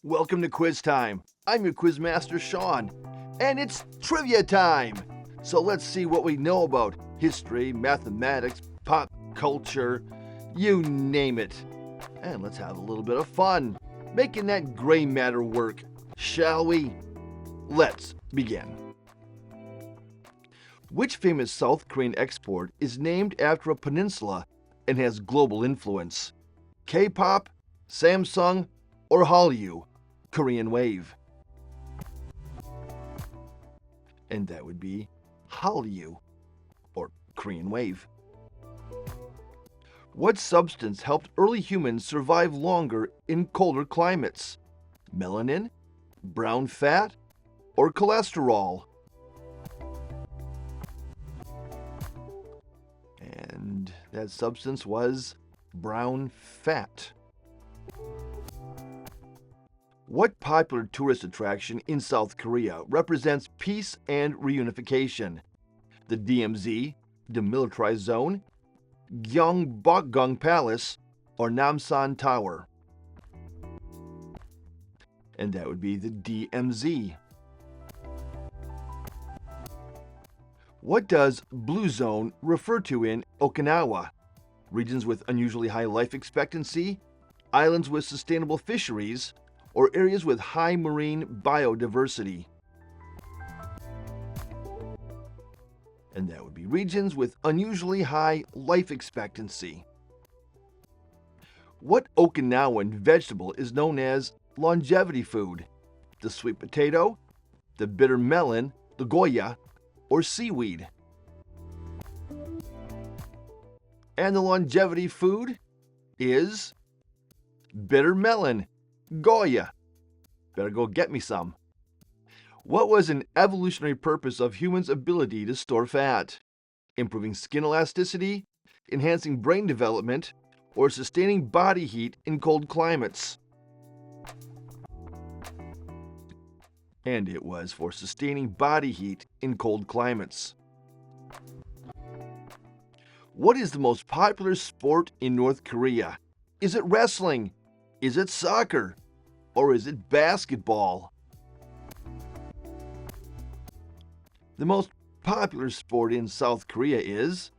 Welcome to Quiz Time. I'm your quiz master, Sean, and it's trivia time. So let's see what we know about history, mathematics, pop culture, you name it. And let's have a little bit of fun, making that gray matter work, shall we? Let's begin. Which famous South Korean export is named after a peninsula and has global influence? K-pop, Samsung, or Hallyu, Korean wave? And that would be Hallyu, or Korean wave. What substance helped early humans survive longer in colder climates? Melanin, brown fat, or cholesterol? And that substance was brown fat. What popular tourist attraction in South Korea represents peace and reunification? The DMZ, Demilitarized Zone, Gyeongbokgung Palace, or Namsan Tower? And that would be the DMZ. What does blue zone refer to in Okinawa? Regions with unusually high life expectancy, islands with sustainable fisheries, or areas with high marine biodiversity? And that would be regions with unusually high life expectancy. What Okinawan vegetable is known as longevity food? The sweet potato, the bitter melon, the goya, or seaweed? And the longevity food is bitter melon, goya. Better go get me some. What was an evolutionary purpose of humans' ability to store fat? Improving skin elasticity, enhancing brain development, or sustaining body heat in cold climates? And it was for sustaining body heat in cold climates. What is the most popular sport in North Korea? Is it wrestling? Is it soccer? Or is it basketball? The most popular sport in South Korea is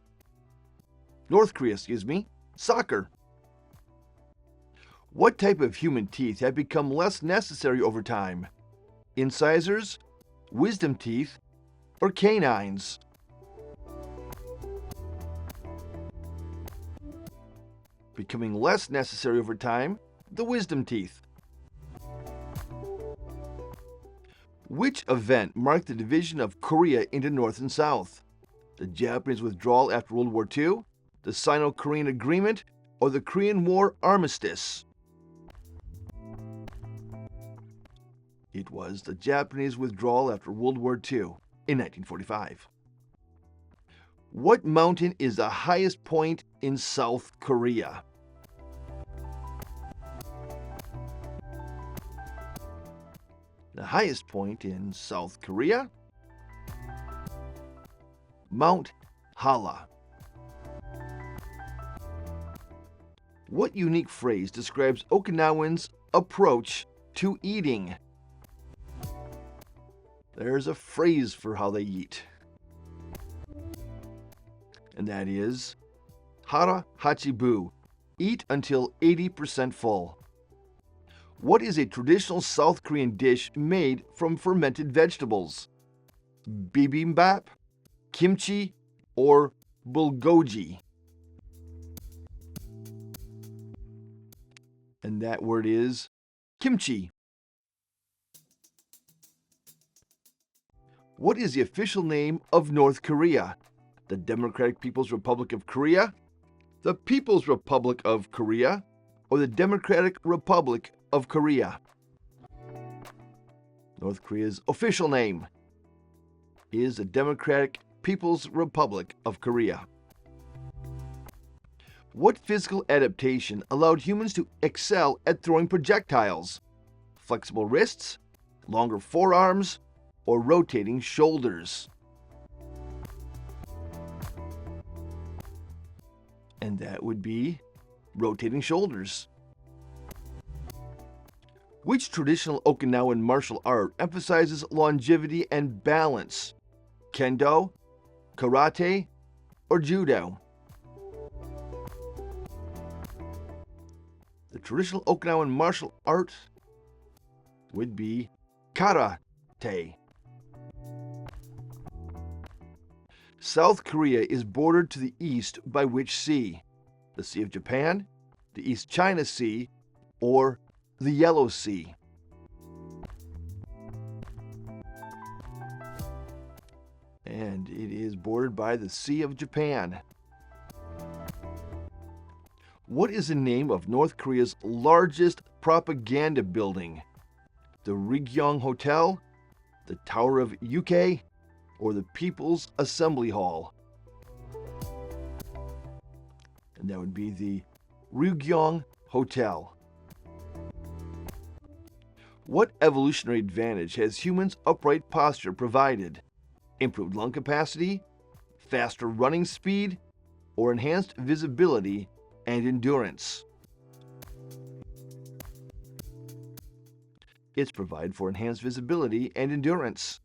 North Korea, soccer. What type of human teeth have become less necessary over time? Incisors, wisdom teeth, or canines? Becoming less necessary over time, the wisdom teeth. Which event marked the division of Korea into North and South? The Japanese withdrawal after World War II, the Sino-Korean Agreement, or the Korean War armistice? It was the Japanese withdrawal after World War II in 1945. What mountain is the highest point in South Korea? The highest point in South Korea? Mount Hala. What unique phrase describes Okinawans' approach to eating? There's a phrase for how they eat. And that is Hara Hachibu, eat until 80% full. What is a traditional South Korean dish made from fermented vegetables? Bibimbap, kimchi, or bulgogi? And that word is kimchi. What is the official name of North Korea? The Democratic People's Republic of Korea, the People's Republic of Korea, or the Democratic Republic of Korea? North Korea's official name is the Democratic People's Republic of Korea. What physical adaptation allowed humans to excel at throwing projectiles? Flexible wrists, longer forearms, or rotating shoulders? And that would be rotating shoulders. Which traditional Okinawan martial art emphasizes longevity and balance? Kendo, karate, or judo? The traditional Okinawan martial art would be karate. South Korea is bordered to the east by which sea? The Sea of Japan, the East China Sea, or the Yellow Sea? And it is bordered by the Sea of Japan. What is the name of North Korea's largest propaganda building? The Ryugyong Hotel, the Tower of UK, or the People's Assembly Hall? And that would be the Ryugyong Hotel. What evolutionary advantage has humans' upright posture provided? Improved lung capacity, faster running speed, or enhanced visibility and endurance? It's provided for enhanced visibility and endurance.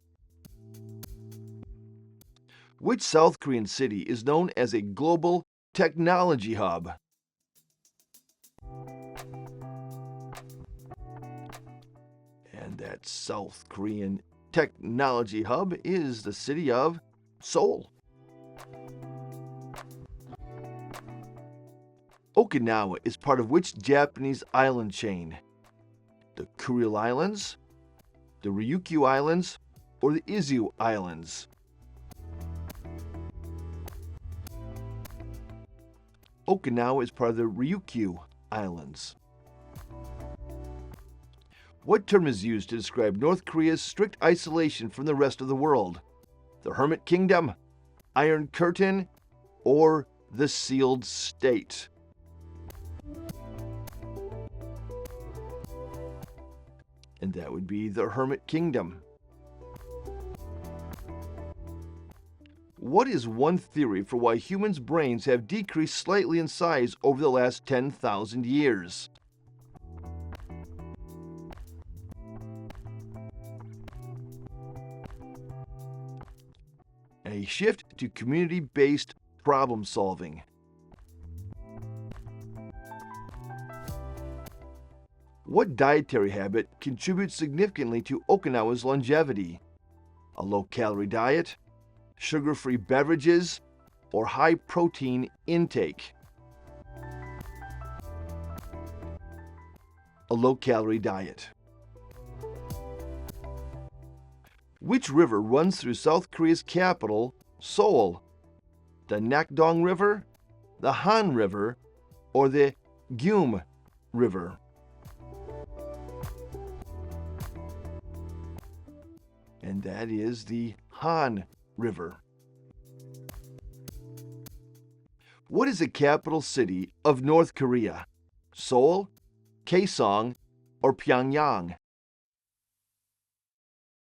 Which South Korean city is known as a global technology hub? And that South Korean technology hub is the city of Seoul. Okinawa is part of which Japanese island chain? The Kuril Islands, the Ryukyu Islands, or the Izu Islands? Okinawa is part of the Ryukyu Islands. What term is used to describe North Korea's strict isolation from the rest of the world? The Hermit Kingdom, Iron Curtain, or the Sealed State? And that would be the Hermit Kingdom. What is one theory for why humans' brains have decreased slightly in size over the last 10,000 years? A shift to community-based problem solving. What dietary habit contributes significantly to Okinawa's longevity? A low-calorie diet, sugar-free beverages, or high-protein intake? A low-calorie diet. Which river runs through South Korea's capital, Seoul? The Nakdong River, the Han River, or the Gyum River? And that is the Han River. What is the capital city of North Korea? Seoul, Kaesong, or Pyongyang?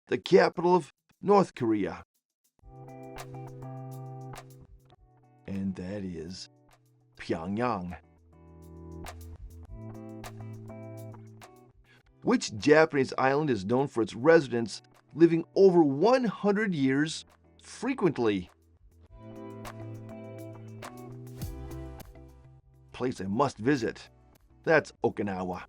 The capital of North Korea. And that is Pyongyang. Which Japanese island is known for its residents living over 100 years frequently? Place I must visit. That's Okinawa.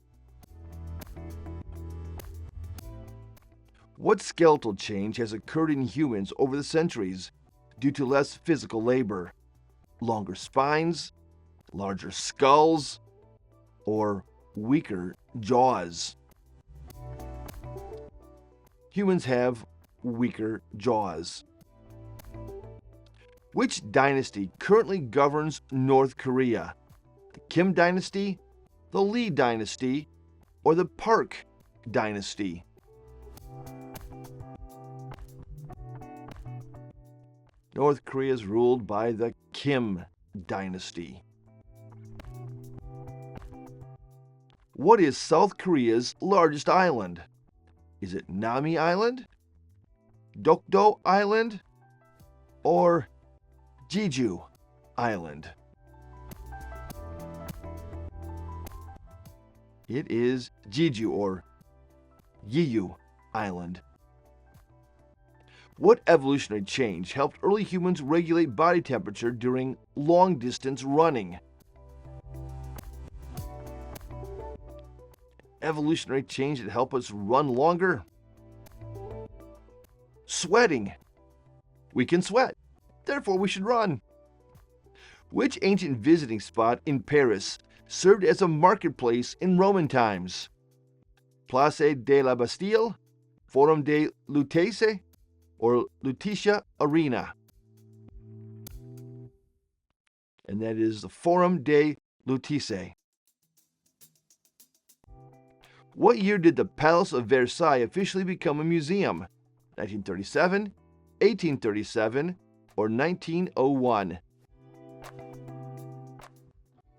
What skeletal change has occurred in humans over the centuries due to less physical labor? Longer spines, larger skulls, or weaker jaws? Humans have weaker jaws. Which dynasty currently governs North Korea? The Kim dynasty, the Lee dynasty, or the Park dynasty? North Korea is ruled by the Kim dynasty. What is South Korea's largest island? Is it Nami Island, Dokdo Island, or Jeju Island? It is Jeju, or Yiyu Island. What evolutionary change helped early humans regulate body temperature during long-distance running? Evolutionary change that helped us run longer? Sweating. We can sweat, therefore we should run. Which ancient visiting spot in Paris served as a marketplace in Roman times? Place de la Bastille, Forum de Lutece, or Lutetia Arena? And that is the Forum de Lutece. What year did the Palace of Versailles officially become a museum? 1937, 1837, or 1901?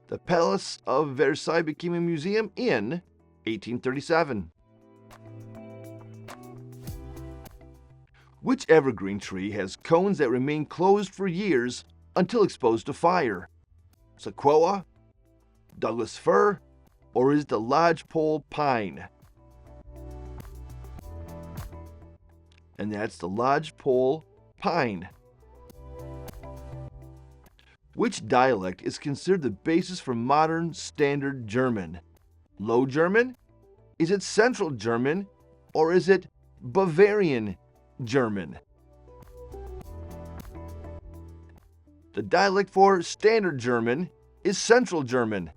The Palace of Versailles became a museum in 1837. Which evergreen tree has cones that remain closed for years until exposed to fire? Sequoia, Douglas fir, or is it the lodgepole pine? And that's the lodgepole pine. Which dialect is considered the basis for modern Standard German? Low German? Is it Central German? Or is it Bavarian German? The dialect for Standard German is Central German.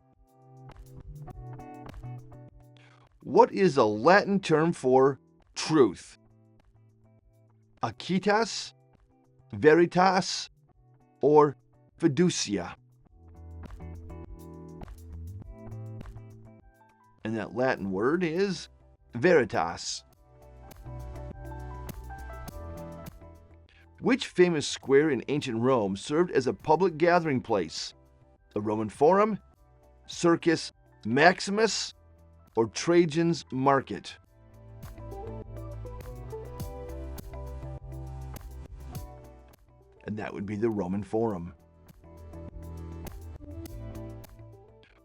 What is a Latin term for truth? Acitas, veritas, or fiducia? And that Latin word is veritas. Which famous square in ancient Rome served as a public gathering place? The Roman Forum, Circus Maximus, or Trajan's Market? And that would be the Roman Forum.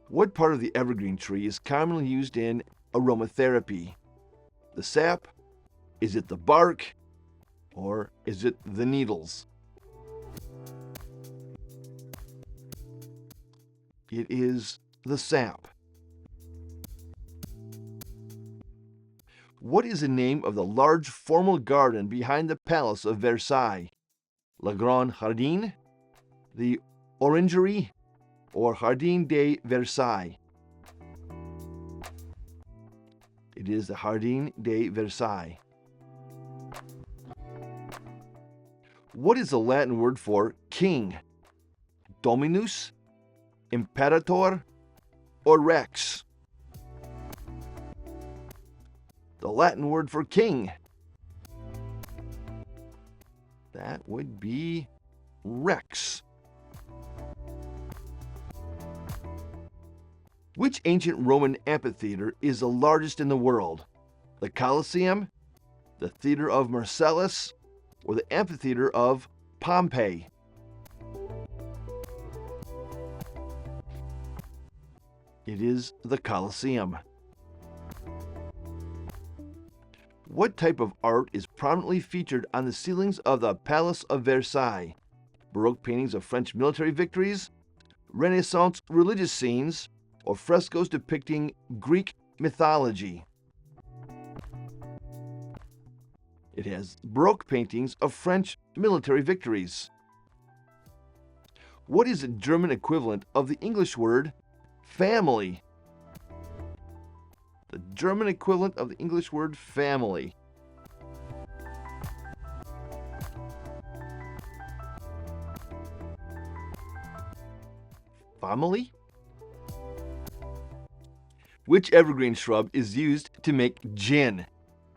What part of the evergreen tree is commonly used in aromatherapy? The sap? Is it the bark? Or is it the needles? It is the sap. What is the name of the large formal garden behind the Palace of Versailles? Le Grand Jardin, the Orangerie, or Jardin de Versailles? It is the Jardin de Versailles. What is the Latin word for king? Dominus, Imperator, or Rex? The Latin word for king. That would be Rex. Which ancient Roman amphitheater is the largest in the world? The Colosseum, the Theater of Marcellus, or the Amphitheater of Pompeii? It is the Colosseum. What type of art is prominently featured on the ceilings of the Palace of Versailles? Baroque paintings of French military victories, Renaissance religious scenes, or frescoes depicting Greek mythology? It has Baroque paintings of French military victories. What is the German equivalent of the English word family? The German equivalent of the English word family. Family? Which evergreen shrub is used to make gin?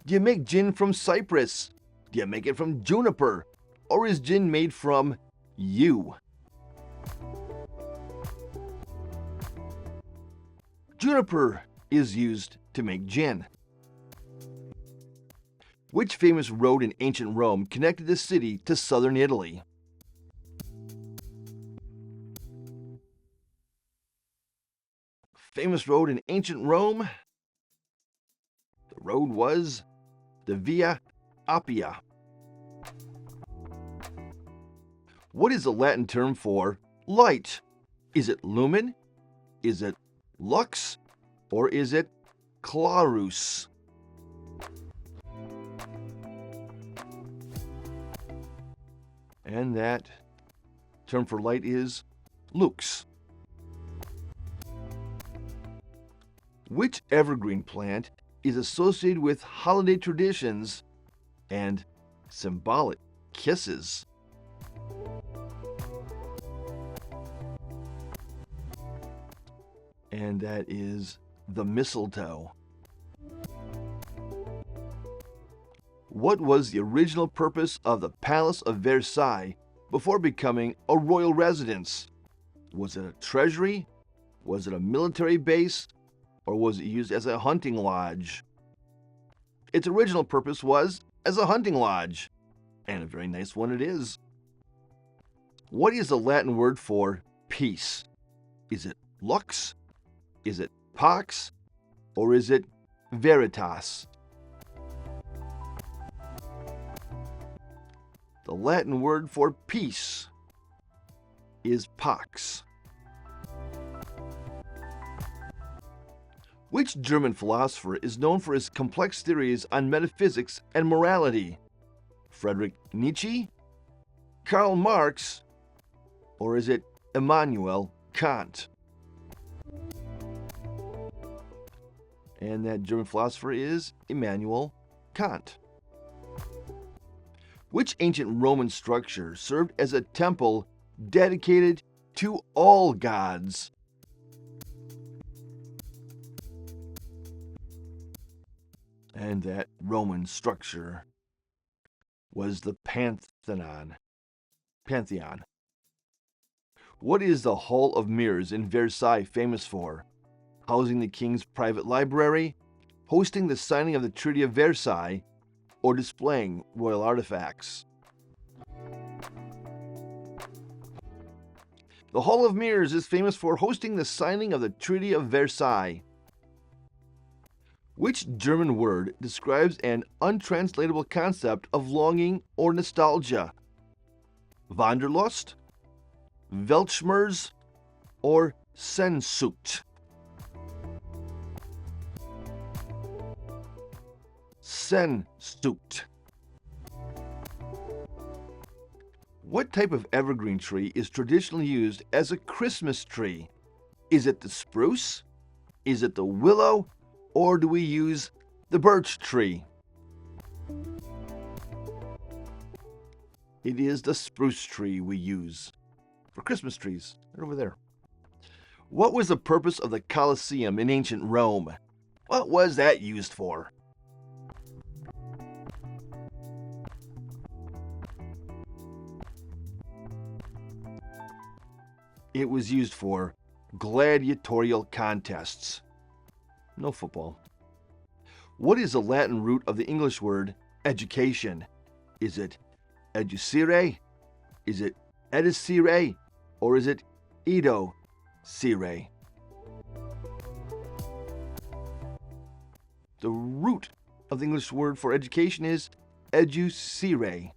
Do you make gin from cypress? Do you make it from juniper? Or is gin made from yew? Juniper is used to make gin. Which famous road in ancient Rome connected the city to southern Italy? Famous road in ancient Rome? The road was the Via Appia. What is the Latin term for light? Is it lumen? Is it lux? Or is it clarus? And that term for light is lux. Which evergreen plant is associated with holiday traditions and symbolic kisses? And that is the mistletoe. What was the original purpose of the Palace of Versailles before becoming a royal residence? Was it a treasury? Was it a military base? Or was it used as a hunting lodge? Its original purpose was as a hunting lodge, and a very nice one it is. What is the Latin word for peace? Is it lux? Is it pax? Or is it veritas? The Latin word for peace is pax. Which German philosopher is known for his complex theories on metaphysics and morality? Friedrich Nietzsche, Karl Marx, or is it Immanuel Kant? And that German philosopher is Immanuel Kant. Which ancient Roman structure served as a temple dedicated to all gods? And that Roman structure was the Pantheon. What is the Hall of Mirrors in Versailles famous for? Housing the king's private library, hosting the signing of the Treaty of Versailles, or displaying royal artifacts? The Hall of Mirrors is famous for hosting the signing of the Treaty of Versailles. Which German word describes an untranslatable concept of longing or nostalgia? Wanderlust, Weltschmerz, or Sehnsucht? Sehnsucht. What type of evergreen tree is traditionally used as a Christmas tree? Is it the spruce? Is it the willow? Or do we use the birch tree? It is the spruce tree we use for Christmas trees. Right over there. What was the purpose of the Colosseum in ancient Rome? What was that used for? It was used for gladiatorial contests. No football. What is the Latin root of the English word education? Is it educere? Is it edicere? Or is it edocere? The root of the English word for education is educere.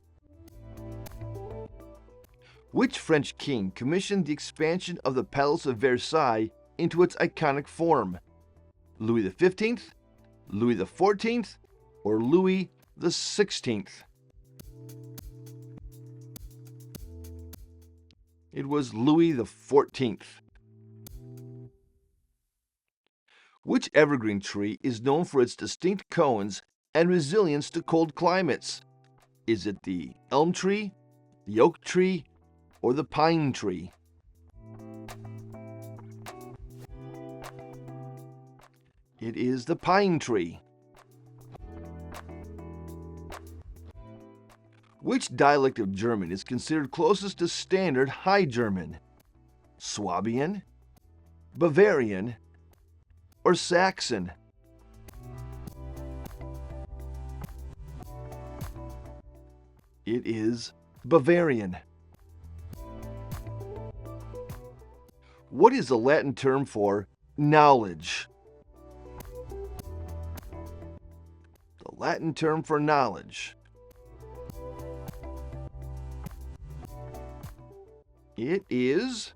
Which French king commissioned the expansion of the Palace of Versailles into its iconic form? Louis XV, Louis XIV, or Louis XVI? It was Louis XIV. Which evergreen tree is known for its distinct cones and resilience to cold climates? Is it the elm tree, the oak tree, or the pine tree? It is the pine tree. Which dialect of German is considered closest to Standard High German? Swabian, Bavarian, or Saxon? It is Bavarian. What is the Latin term for knowledge? Latin term for knowledge? It is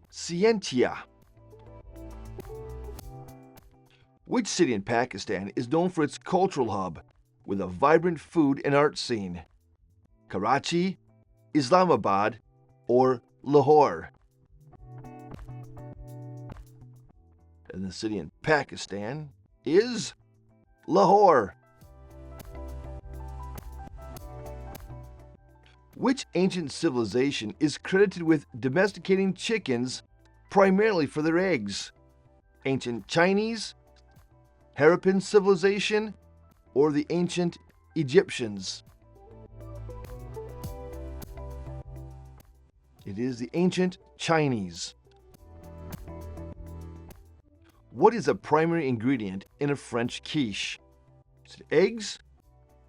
scientia. Which city in Pakistan is known for its cultural hub with a vibrant food and art scene? Karachi, Islamabad, or Lahore? And the city in Pakistan is Lahore. Which ancient civilization is credited with domesticating chickens primarily for their eggs? Ancient Chinese, Harappan civilization, or the ancient Egyptians? It is the ancient Chinese. What is a primary ingredient in a French quiche? Is it eggs?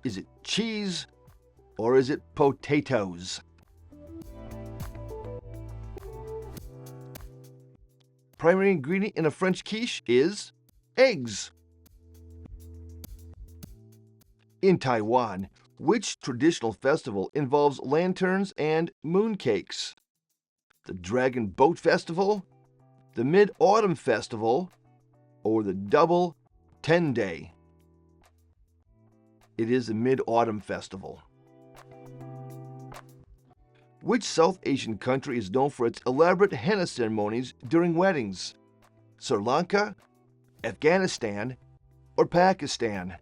Is it cheese? Or is it potatoes? Primary ingredient in a French quiche is eggs. In Taiwan, which traditional festival involves lanterns and mooncakes? The Dragon Boat Festival, the Mid-Autumn Festival, or the Double 10-Day? It is the Mid-Autumn Festival. Which South Asian country is known for its elaborate henna ceremonies during weddings? Sri Lanka, Afghanistan, or Pakistan?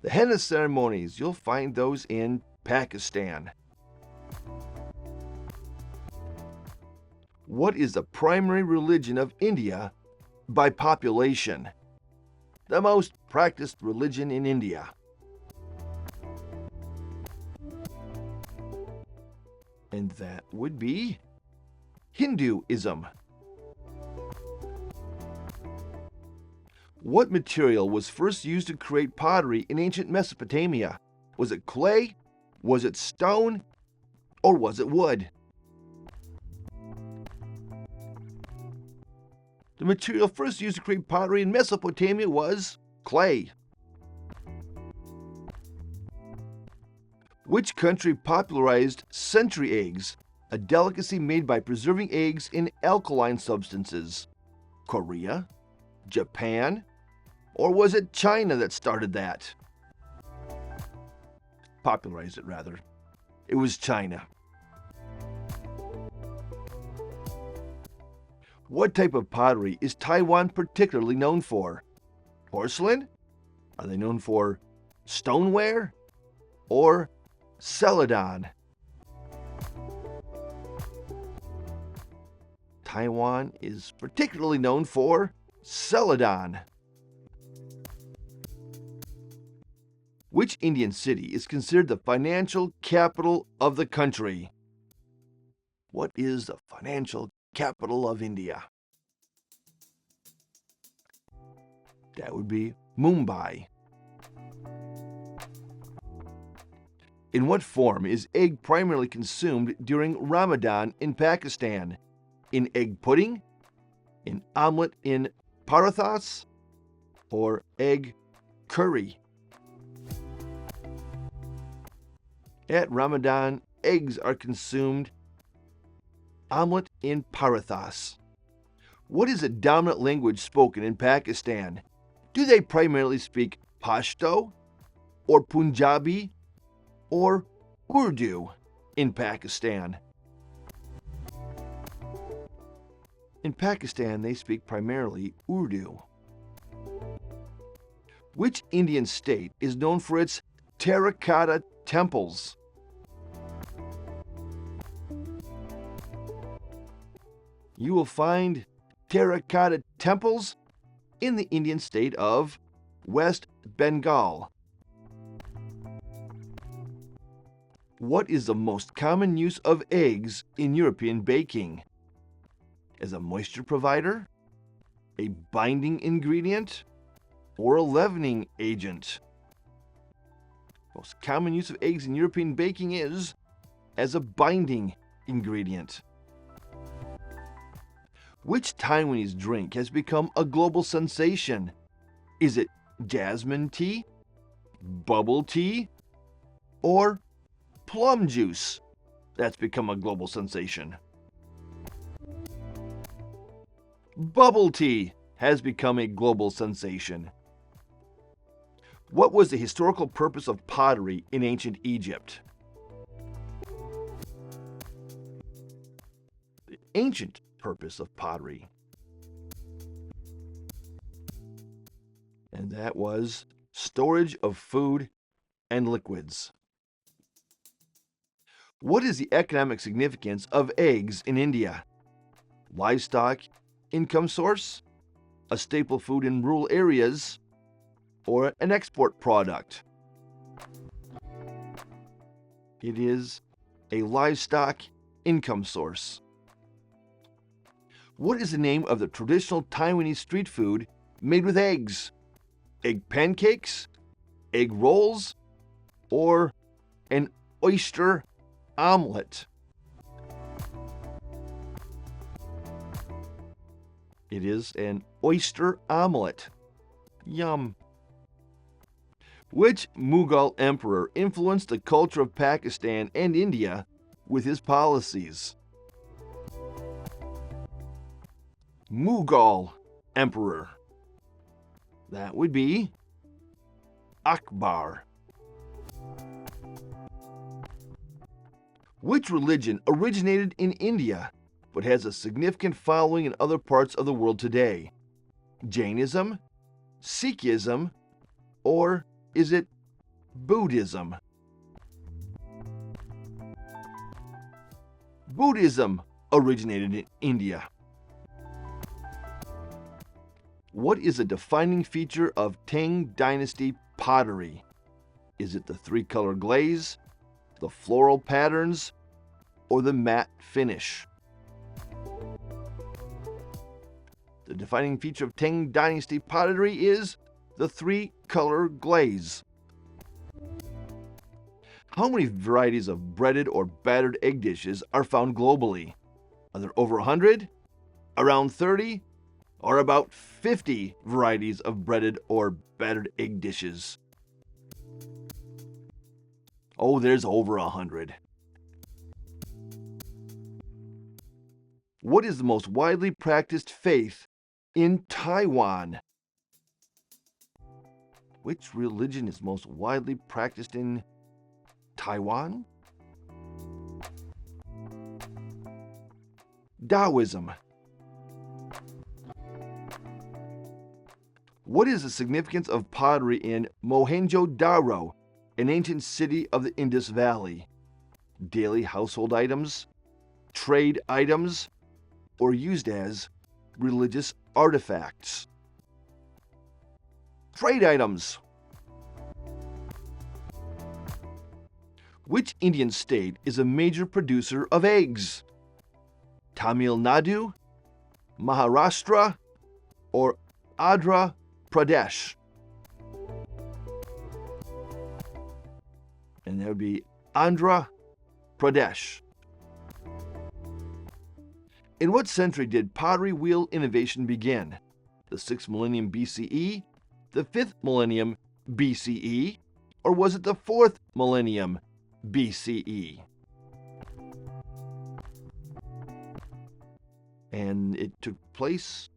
The henna ceremonies, you'll find those in Pakistan. What is the primary religion of India by population? The most practiced religion in India. And that would be Hinduism. What material was first used to create pottery in ancient Mesopotamia? Was it clay? Was it stone? Or was it wood? The material first used to create pottery in Mesopotamia was clay. Which country popularized century eggs, a delicacy made by preserving eggs in alkaline substances? Korea? Japan? Or was it China that started that? Popularized it, rather. It was China. What type of pottery is Taiwan particularly known for? Porcelain? Are they known for stoneware? Or celadon? Taiwan is particularly known for celadon. Which Indian city is considered the financial capital of the country? What is the financial capital of India? That would be Mumbai. In what form is egg primarily consumed during Ramadan in Pakistan? In egg pudding? In omelet in parathas? Or egg curry? At Ramadan, eggs are consumed omelet in parathas. What is the dominant language spoken in Pakistan? Do they primarily speak Pashto, or Punjabi, or Urdu in Pakistan? In Pakistan, they speak primarily Urdu. Which Indian state is known for its terracotta temples? You will find terracotta temples in the Indian state of West Bengal. What is the most common use of eggs in European baking? As a moisture provider, a binding ingredient, or a leavening agent? Most common use of eggs in European baking is as a binding ingredient. Which Taiwanese drink has become a global sensation? Is it jasmine tea, bubble tea, or plum juice that's become a global sensation? Bubble tea has become a global sensation. What was the historical purpose of pottery in ancient Egypt? The ancient purpose of pottery. And that was storage of food and liquids. What is the economic significance of eggs in India? Livestock income source, a staple food in rural areas, or an export product? It is a livestock income source. What is the name of the traditional Taiwanese street food made with eggs? Egg pancakes, egg rolls, or an oyster omelet? It is an oyster omelet. Yum. Which Mughal emperor influenced the culture of Pakistan and India with his policies? Mughal emperor. That would be Akbar. Which religion originated in India but has a significant following in other parts of the world today? Jainism, Sikhism, or is it Buddhism? Buddhism originated in India. What is a defining feature of Tang Dynasty pottery? Is it the three-color glaze, the floral patterns, or the matte finish? The defining feature of Tang Dynasty pottery is the three-color glaze. How many varieties of breaded or battered egg dishes are found globally? Are there over 100, around 30, or about 50 varieties of breaded or battered egg dishes? Oh, there's over 100. What is the most widely practiced faith in Taiwan? Which religion is most widely practiced in Taiwan? Taoism. What is the significance of pottery in Mohenjo-daro, an ancient city of the Indus Valley? Daily household items, trade items, or used as religious artifacts? Trade items. Which Indian state is a major producer of eggs? Tamil Nadu, Maharashtra, or Andhra Pradesh? And that would be Andhra Pradesh. In what century did pottery wheel innovation begin? The 6th millennium BCE, the 5th millennium BCE, or was it the 4th millennium BCE? And it took place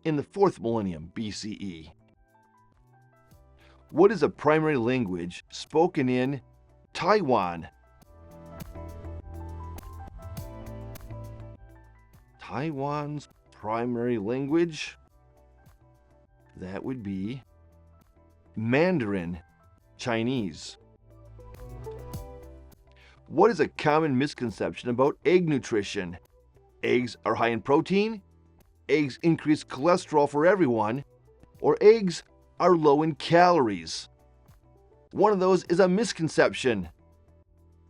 in the 4th millennium BCE. What is a primary language spoken in Taiwan? Taiwan's primary language? That would be Mandarin Chinese. What is a common misconception about egg nutrition? Eggs are high in protein, eggs increase cholesterol for everyone, or eggs are low in calories. One of those is a misconception.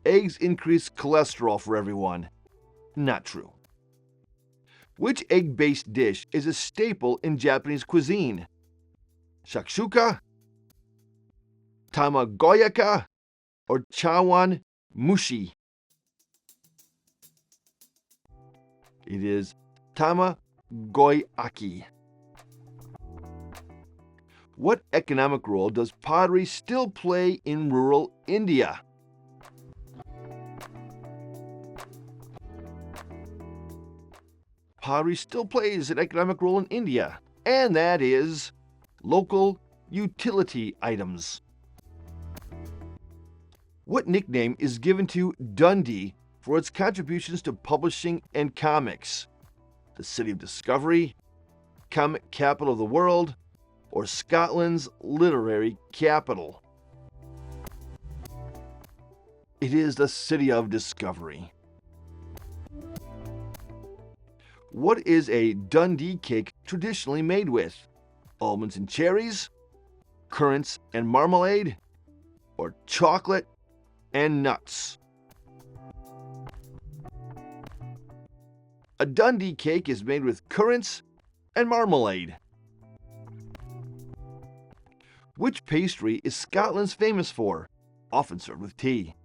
Eggs increase cholesterol for everyone. Not true. Which egg-based dish is a staple in Japanese cuisine? Shakshuka, tamagoyaka, or chawan mushi? It is tamagoyaka. Goiaki. What economic role does pottery still play in rural India? Pottery still plays an economic role in India, and that is local utility items. What nickname is given to Dundee for its contributions to publishing and comics? The City of Discovery, Comic Capital of the World, or Scotland's literary capital? It is the City of Discovery. What is a Dundee cake traditionally made with? Almonds and cherries, currants and marmalade, or chocolate and nuts? A Dundee cake is made with currants and marmalade. Which pastry is Scotland's famous for, often served with tea?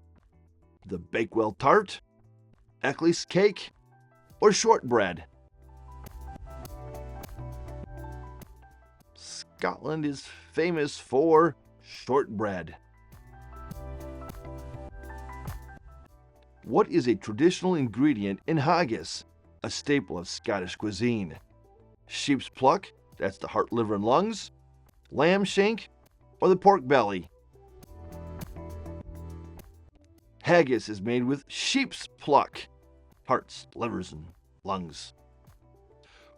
The Bakewell tart, Eckley's cake, or shortbread? Scotland is famous for shortbread. What is a traditional ingredient in haggis, a staple of Scottish cuisine? Sheep's pluck, that's the heart, liver, and lungs, lamb shank, or the pork belly? Haggis is made with sheep's pluck, hearts, livers, and lungs.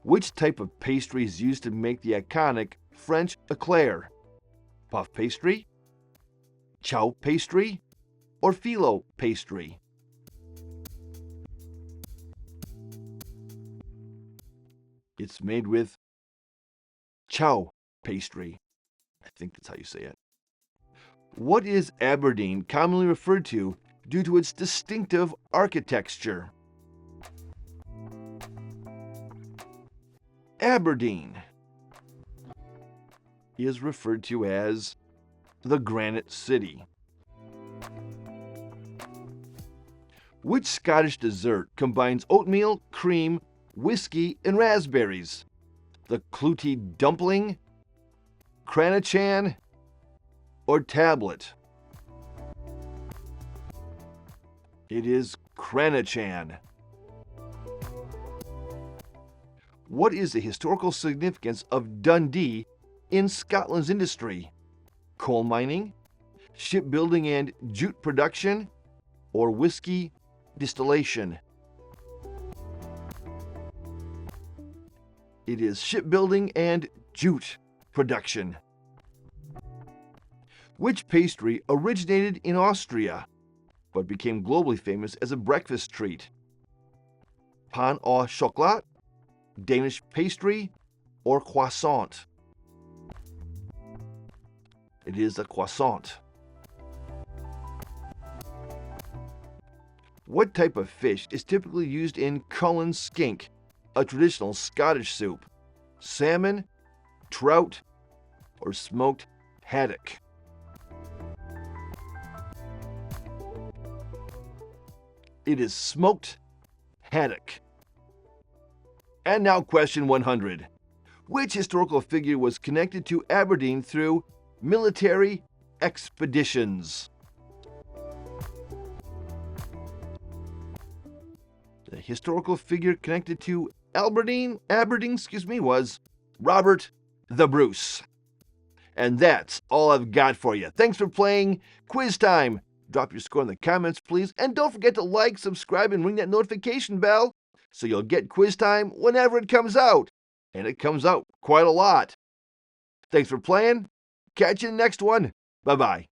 Which type of pastry is used to make the iconic French eclair? Puff pastry, chow pastry, or phyllo pastry? It's made with chow pastry. I think that's how you say it. What is Aberdeen commonly referred to due to its distinctive architecture? Aberdeen is referred to as the Granite City. Which Scottish dessert combines oatmeal, cream, whiskey, and raspberries? The clootie dumpling, cranachan, or tablet? It is cranachan. What is the historical significance of Dundee in Scotland's industry? Coal mining, shipbuilding and jute production, or whiskey distillation? It is shipbuilding and jute production. Which pastry originated in Austria but became globally famous as a breakfast treat? Pain au chocolat, Danish pastry, or croissant? It is a croissant. What type of fish is typically used in Cullen skink, a traditional Scottish soup? Salmon, trout, or smoked haddock? It is smoked haddock. And now question 100. Which historical figure was connected to Aberdeen through military expeditions? The historical figure connected to Aberdeen, was Robert the Bruce. And that's all I've got for you. Thanks for playing Quiz Time. Drop your score in the comments, please. And don't forget to like, subscribe, and ring that notification bell so you'll get Quiz Time whenever it comes out. And it comes out quite a lot. Thanks for playing. Catch you in the next one. Bye-bye.